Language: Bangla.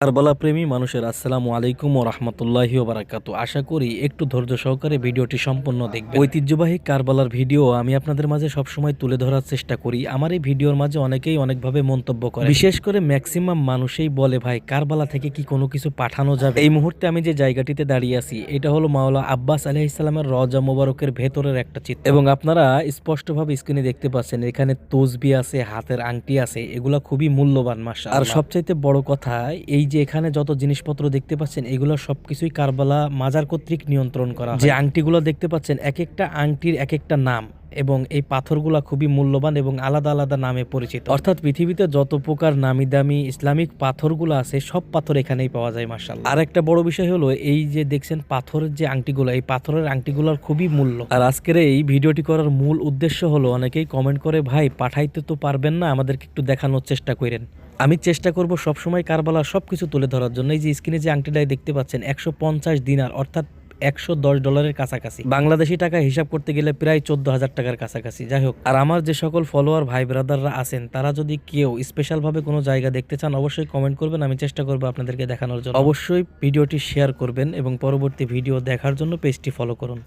কারবালা প্রেমী মানুষের আসসালামু আলাইকুম ও রহমতুল্লাহি ওয়া বারাকাতু। আশা করি একটু ধৈর্য সহকারে ভিডিওটি সম্পূর্ণ দেখবেন। ঐতিহ্যবাহী কারবালার ভিডিও আমি আপনাদের মাঝে সবসময় তুলে ধরার চেষ্টা করি। আমার এই ভিডিওর মাঝে অনেকেই অনেকভাবে মন্তব্য করে, বিশেষ করে ম্যাক্সিমাম মানুষই বলে, ভাই কারবালা থেকে কি কোনো কিছু পাঠানো যাবে? এই মুহূর্তে আমি যে জায়গাটিতে দাঁড়িয়ে আছি এটা হলো মাওলা আব্বাস আলাইহিস সালামের রওজা মোবারকের ভেতরের একটা চিত্র, এবং আপনারা স্পষ্টভাবে স্ক্রিনে দেখতে পাচ্ছেন এখানে তসবি আছে, হাতের আংটি আছে, এগুলা খুবই মূল্যবান মাশাআল্লাহ। আর সবচাইতে বড় কথা, এই যে এখানে যত জিনিসপত্র দেখতে পাচ্ছেন এগুলো সবকিছুই কারবালা মাজার কর্তৃক নিয়ন্ত্রণ করা হয়। যে আংটিগুলো দেখতে পাচ্ছেন এক একটা আংটির এক একটা নাম, এবং এই পাথরগুলা খুবই মূল্যবান এবং আলাদা আলাদা নামে পরিচিত। অর্থাৎ পৃথিবীতে যত প্রকার নামি দামি ইসলামিক পাথরগুলো আছে সব পাথর এখানেই পাওয়া যায় মাশাআল্লাহ। আর একটা বড় বিষয় হলো এই যে দেখছেন পাথরের যে আংটিগুলো, এই পাথরের আংটিগুলোর খুবই মূল্য। আর আজকের এই ভিডিওটি করার মূল উদ্দেশ্য হলো, অনেকেই কমেন্ট করে, ভাই পাঠাইতে তো পারবেন না, আমাদেরকে একটু দেখানোর চেষ্টা করেন। আমি চেষ্টা করব সবসময় কারবালার সবকিছু তুলে ধরার জন্য। এই যে স্ক্রিনে যে আংটিটাই দেখতে পাচ্ছেন 150 দিনার, অর্থাৎ $110 কাছাকাছি, বাংলাদেশি টাকা হিসাব করতে গেলে প্রায় 14,000 টাকার কাছাকাছি। যাই হোক, আর আমার যে সকল ফলোয়ার ভাই ব্রাদাররা আছেন তারা যদি কেউ স্পেশাল ভাবে কোনো জায়গা দেখতে চান অবশ্যই কমেন্ট করবেন, আমি চেষ্টা করবো আপনাদেরকে দেখানোর জন্য। অবশ্যই ভিডিওটি শেয়ার করবেন এবং পরবর্তী ভিডিও দেখার জন্য পেজটি ফলো করুন।